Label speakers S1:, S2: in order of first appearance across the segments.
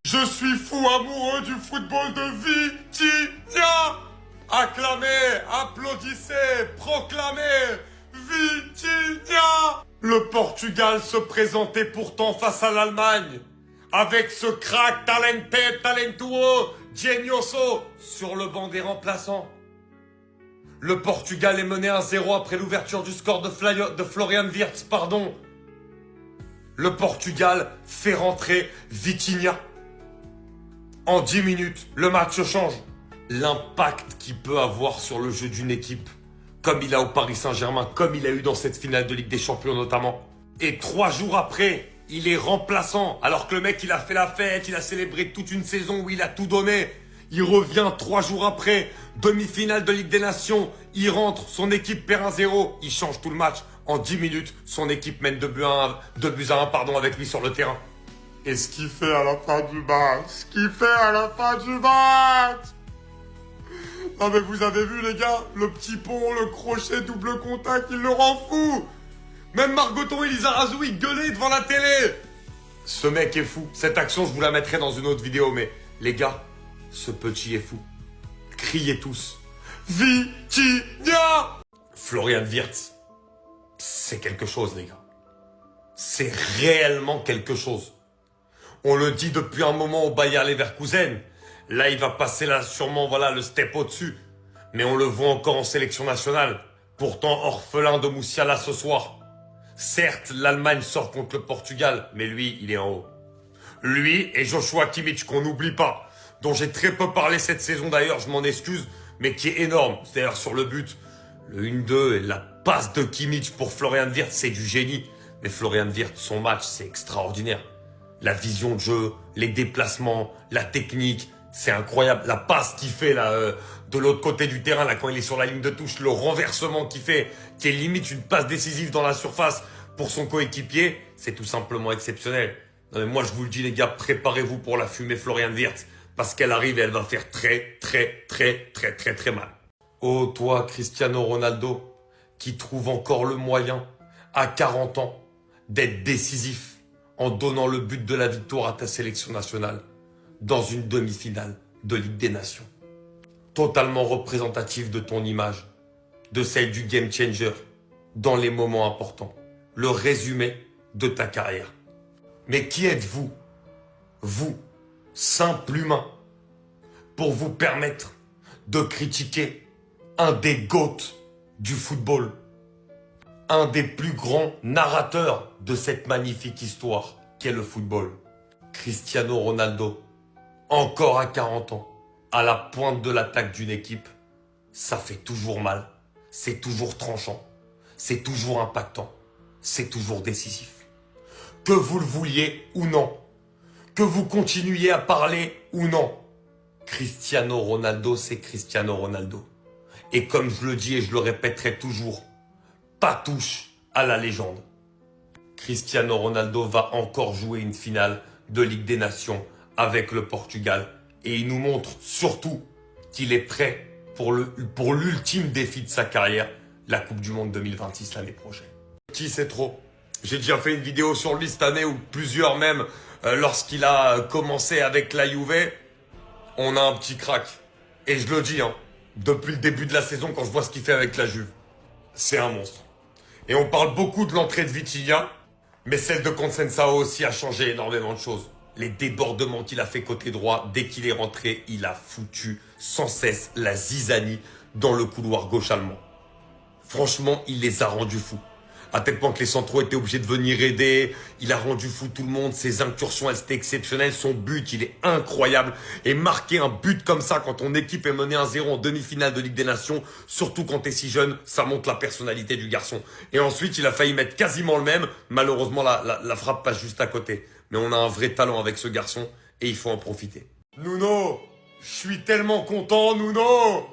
S1: Je suis fou amoureux du football de Vitinha. Acclamez, applaudissez, proclamez Vitinha. Le Portugal se présentait pourtant face à l'Allemagne avec ce crack talentueux, genioso sur le banc des remplaçants. Le Portugal est mené 1-0 après l'ouverture du score de Florian Wirtz, pardon. Le Portugal fait rentrer Vitinha. En 10 minutes, le match change. L'impact qu'il peut avoir sur le jeu d'une équipe, comme il a au Paris Saint-Germain, comme il a eu dans cette finale de Ligue des Champions notamment. Et 3 jours après, il est remplaçant, alors que le mec, il a fait la fête, il a célébré toute une saison où il a tout donné. Il revient 3 jours après, demi-finale de Ligue des Nations, il rentre, son équipe perd 1-0, il change tout le match. En 10 minutes, son équipe mène 2 buts à 1 avec lui sur le terrain. Et ce qu'il fait à la fin du match, Non mais vous avez vu les gars, le petit pont, le crochet, double contact, il le rend fou. Même Margoton et Lizarazu, ils gueulaient devant la télé. Ce mec est fou. Cette action, je vous la mettrai dans une autre vidéo, mais les gars, ce petit est fou. Criez tous. Vitinha! Florian Wirtz, c'est quelque chose, les gars. C'est réellement quelque chose. On le dit depuis un moment au Bayer Leverkusen. Là, il va passer là sûrement, voilà, le step au-dessus. Mais on le voit encore en sélection nationale. Pourtant, orphelin de Musiala ce soir. Certes, l'Allemagne sort contre le Portugal, mais lui, il est en haut. Lui et Joshua Kimmich, qu'on n'oublie pas, dont j'ai très peu parlé cette saison d'ailleurs, je m'en excuse, mais qui est énorme. C'est-à-dire sur le but, le 1-2 et la passe de Kimmich pour Florian Wirtz, c'est du génie. Mais Florian Wirtz, son match, c'est extraordinaire. La vision de jeu, les déplacements, la technique, c'est incroyable. La passe qu'il fait là, de l'autre côté du terrain, là, quand il est sur la ligne de touche, le renversement qu'il fait, qui est limite une passe décisive dans la surface pour son coéquipier, c'est tout simplement exceptionnel. Non mais moi je vous le dis les gars, préparez-vous pour la fumée Florian Wirtz, parce qu'elle arrive et elle va faire très mal. Oh toi Cristiano Ronaldo, qui trouve encore le moyen, à 40 ans, d'être décisif en donnant le but de la victoire à ta sélection nationale dans une demi-finale de Ligue des Nations. Totalement représentatif de ton image, de celle du game changer, dans les moments importants. Le résumé de ta carrière. Mais qui êtes-vous, vous, simple humain, pour vous permettre de critiquer un des GOAT du football, un des plus grands narrateurs de cette magnifique histoire qu'est le football, Cristiano Ronaldo, encore à 40 ans, à la pointe de l'attaque d'une équipe, ça fait toujours mal, c'est toujours tranchant, c'est toujours impactant, c'est toujours décisif. Que vous le vouliez ou non, que vous continuiez à parler ou non, Cristiano Ronaldo, c'est Cristiano Ronaldo. Et comme je le dis et je le répéterai toujours, pas touche à la légende. Cristiano Ronaldo va encore jouer une finale de Ligue des Nations avec le Portugal. Et il nous montre surtout qu'il est prêt pour l'ultime défi de sa carrière, la Coupe du Monde 2026 l'année prochaine. Qui c'est trop? J'ai déjà fait une vidéo sur lui cette année, ou plusieurs même, lorsqu'il a commencé avec la Juve. On a un petit crack. Et je le dis, hein, depuis le début de la saison, quand je vois ce qu'il fait avec la Juve, c'est un monstre. Et on parle beaucoup de l'entrée de Vitinha, mais celle de Conceição aussi a changé énormément de choses. Les débordements qu'il a fait côté droit, dès qu'il est rentré, il a foutu sans cesse la zizanie dans le couloir gauche allemand. Franchement, il les a rendus fous. À tel point que les centraux étaient obligés de venir aider. Il a rendu fou tout le monde. Ses incursions, elles étaient exceptionnelles. Son but, il est incroyable. Et marquer un but comme ça quand ton équipe est menée 1-0 en demi-finale de Ligue des Nations, surtout quand t'es si jeune, ça montre la personnalité du garçon. Et ensuite, il a failli mettre quasiment le même. Malheureusement, la frappe passe juste à côté. Mais on a un vrai talent avec ce garçon et il faut en profiter. Nuno, je suis tellement content, Nuno!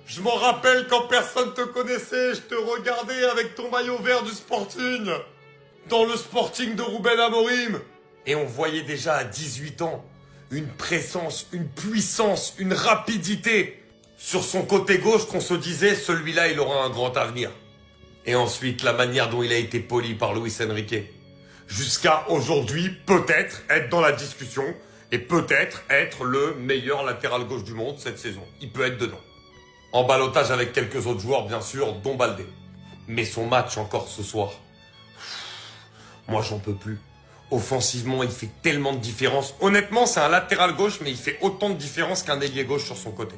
S1: Je m'en rappelle quand personne te connaissait, je te regardais avec ton maillot vert du Sporting, dans le Sporting de Ruben Amorim. Et on voyait déjà à 18 ans une présence, une puissance, une rapidité sur son côté gauche qu'on se disait, celui-là, il aura un grand avenir. Et ensuite, la manière dont il a été poli par Luis Enrique. Jusqu'à aujourd'hui, peut-être, être dans la discussion Et peut-être être le meilleur latéral gauche du monde cette saison. Il peut être dedans. En ballottage avec quelques autres joueurs, bien sûr, dont Baldé. Mais son match encore ce soir, moi j'en peux plus. Offensivement, il fait tellement de différence. Honnêtement, c'est un latéral gauche, mais il fait autant de différence qu'un ailier gauche sur son côté.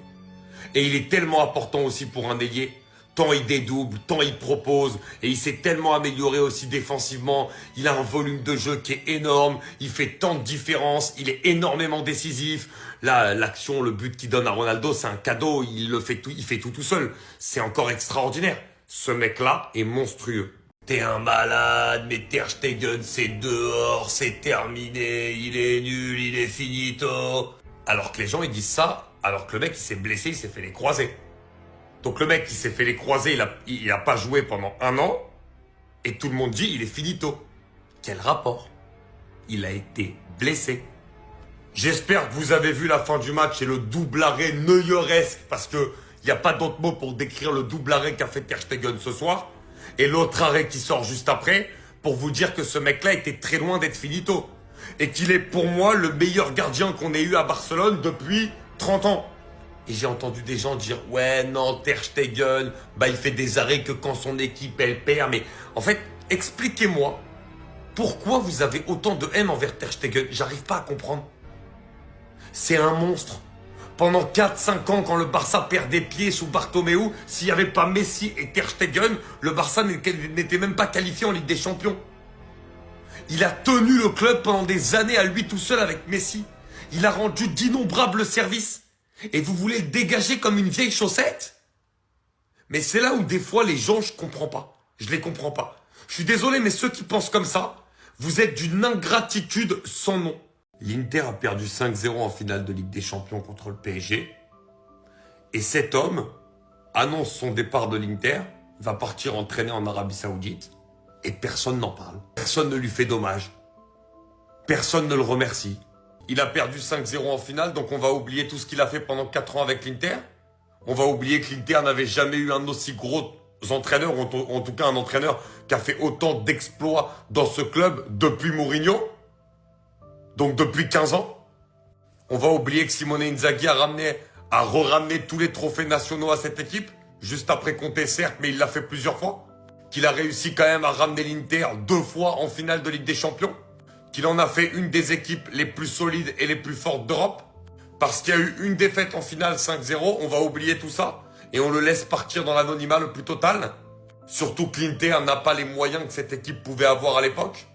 S1: Et il est tellement important aussi pour un ailier. Tant il dédouble, tant il propose, et il s'est tellement amélioré aussi défensivement. Il a un volume de jeu qui est énorme, il fait tant de différence, il est énormément décisif. Là, l'action, le but qu'il donne à Ronaldo, c'est un cadeau, il fait tout seul. C'est encore extraordinaire. Ce mec-là est monstrueux. T'es un malade, mais Ter Stegen, c'est dehors, c'est terminé, il est nul, il est finito. Alors que les gens, ils disent ça, alors que le mec, il s'est blessé, il s'est fait les croisés. Donc le mec qui s'est fait les croisés, il a pas joué pendant 1 an, et tout le monde dit il est finito. Quel rapport? Il a été blessé. J'espère que vous avez vu la fin du match et le double arrêt neueresque, parce que il n'y a pas d'autre mot pour décrire le double arrêt qu'a fait Ter Stegen ce soir, et l'autre arrêt qui sort juste après, pour vous dire que ce mec-là était très loin d'être finito. Et qu'il est pour moi le meilleur gardien qu'on ait eu à Barcelone depuis 30 ans. Et j'ai entendu des gens dire « Ouais, non, Ter Stegen, il fait des arrêts que quand son équipe, elle perd. » Mais en fait, expliquez-moi pourquoi vous avez autant de haine envers Ter Stegen. J'arrive pas à comprendre. C'est un monstre. Pendant 4-5 ans, quand le Barça perd des pieds sous Bartomeu, s'il n'y avait pas Messi et Ter Stegen, le Barça n'était même pas qualifié en Ligue des Champions. Il a tenu le club pendant des années à lui tout seul avec Messi. Il a rendu d'innombrables services. Et vous voulez le dégager comme une vieille chaussette? Mais c'est là où des fois les gens, je comprends pas. Je les comprends pas. Je suis désolé, mais ceux qui pensent comme ça, vous êtes d'une ingratitude sans nom. L'Inter a perdu 5-0 en finale de Ligue des Champions contre le PSG. Et cet homme annonce son départ de l'Inter, va partir entraîner en Arabie Saoudite. Et personne n'en parle. Personne ne lui fait d'hommage. Personne ne le remercie. Il a perdu 5-0 en finale, donc on va oublier tout ce qu'il a fait pendant 4 ans avec l'Inter. On va oublier que l'Inter n'avait jamais eu un aussi gros entraîneur, ou en tout cas un entraîneur qui a fait autant d'exploits dans ce club depuis Mourinho. Donc depuis 15 ans. On va oublier que Simone Inzaghi a re-ramené tous les trophées nationaux à cette équipe. Juste après Conte, certes, mais il l'a fait plusieurs fois. Qu'il a réussi quand même à ramener l'Inter 2 fois en finale de Ligue des Champions. Qu'il en a fait une des équipes les plus solides et les plus fortes d'Europe. Parce qu'il y a eu une défaite en finale 5-0, on va oublier tout ça. Et on le laisse partir dans l'anonymat le plus total. Surtout que l'Inter n'a pas les moyens que cette équipe pouvait avoir à l'époque.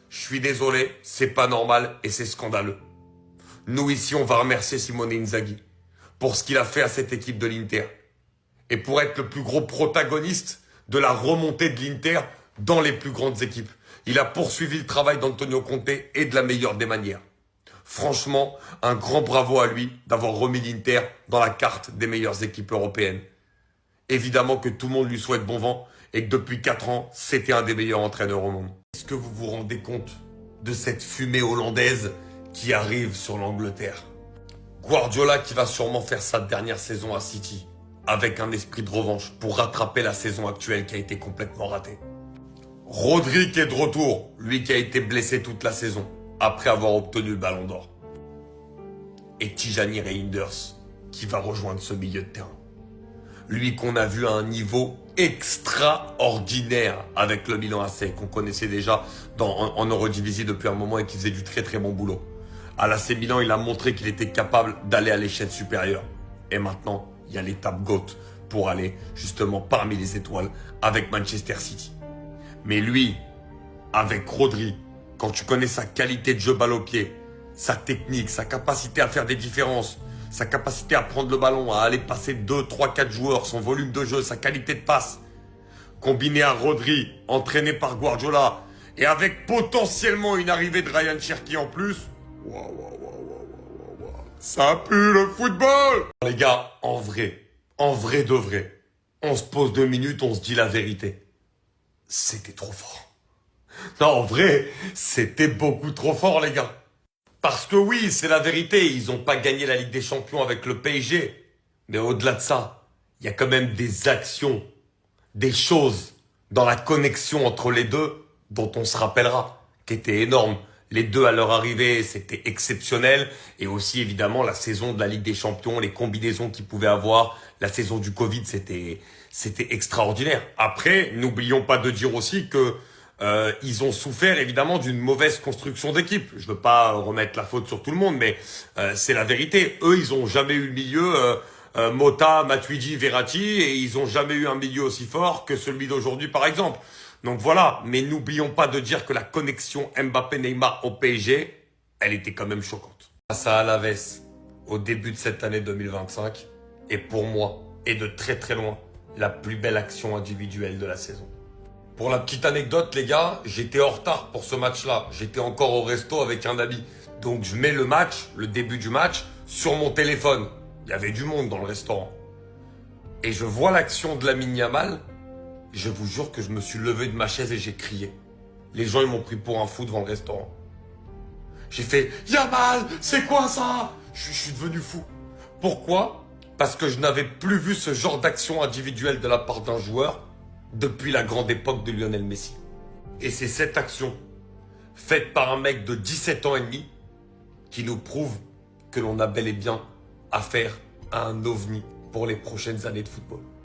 S1: Je suis désolé, c'est pas normal et c'est scandaleux. Nous ici, on va remercier Simone Inzaghi pour ce qu'il a fait à cette équipe de l'Inter. Et pour être le plus gros protagoniste de la remontée de l'Inter dans les plus grandes équipes. Il a poursuivi le travail d'Antonio Conte et de la meilleure des manières. Franchement, un grand bravo à lui d'avoir remis l'Inter dans la carte des meilleures équipes européennes. Évidemment que tout le monde lui souhaite bon vent et que depuis 4 ans, c'était un des meilleurs entraîneurs au monde. Est-ce que vous vous rendez compte de cette fumée hollandaise qui arrive sur l'Angleterre? Guardiola qui va sûrement faire sa dernière saison à City avec un esprit de revanche pour rattraper la saison actuelle qui a été complètement ratée. Rodri qui est de retour, lui qui a été blessé toute la saison, après avoir obtenu le Ballon d'Or. Et Tijani Reinders qui va rejoindre ce milieu de terrain. Lui qu'on a vu à un niveau extraordinaire avec le Milan AC, qu'on connaissait déjà en Eredivisie depuis un moment et qui faisait du très très bon boulot. À l'AC Milan, il a montré qu'il était capable d'aller à l'échelle supérieure. Et maintenant, il y a l'étape GOAT pour aller justement parmi les étoiles avec Manchester City. Mais lui, avec Rodri, quand tu connais sa qualité de jeu balle au pied, sa technique, sa capacité à faire des différences, sa capacité à prendre le ballon, à aller passer 2, 3, 4 joueurs, son volume de jeu, sa qualité de passe, combiné à Rodri, entraîné par Guardiola, et avec potentiellement une arrivée de Ryan Cherki en plus, ça pue le football! Les gars, en vrai de vrai, on se pose 2 minutes, on se dit la vérité. C'était trop fort. Non, en vrai, c'était beaucoup trop fort, les gars. Parce que oui, c'est la vérité, ils n'ont pas gagné la Ligue des Champions avec le PSG. Mais au-delà de ça, il y a quand même des actions, des choses dans la connexion entre les deux dont on se rappellera, qui étaient énormes. Les deux à leur arrivée, c'était exceptionnel. Et aussi, évidemment, la saison de la Ligue des Champions, les combinaisons qu'ils pouvaient avoir, la saison du Covid, c'était extraordinaire. Après, n'oublions pas de dire aussi que ils ont souffert évidemment d'une mauvaise construction d'équipe. Je veux pas remettre la faute sur tout le monde, mais c'est la vérité. Eux, ils ont jamais eu le milieu Mota, Matuidi, Verratti, et ils ont jamais eu un milieu aussi fort que celui d'aujourd'hui, par exemple. Donc voilà, mais n'oublions pas de dire que la connexion Mbappé-Neymar au PSG, elle était quand même choquante. Face à Alaves, au début de cette année 2025, est pour moi, et de très très loin, la plus belle action individuelle de la saison. Pour la petite anecdote, les gars, j'étais en retard pour ce match-là. J'étais encore au resto avec un ami. Donc je mets le match, le début du match, sur mon téléphone. Il y avait du monde dans le restaurant. Et je vois l'action de Lamine Yamal. Je vous jure que je me suis levé de ma chaise et j'ai crié. Les gens, ils m'ont pris pour un fou devant le restaurant. J'ai fait « Yamal, c'est quoi ça ?» Je suis devenu fou. Pourquoi? Parce que je n'avais plus vu ce genre d'action individuelle de la part d'un joueur depuis la grande époque de Lionel Messi. Et c'est cette action, faite par un mec de 17 ans et demi, qui nous prouve que l'on a bel et bien affaire à un ovni pour les prochaines années de football.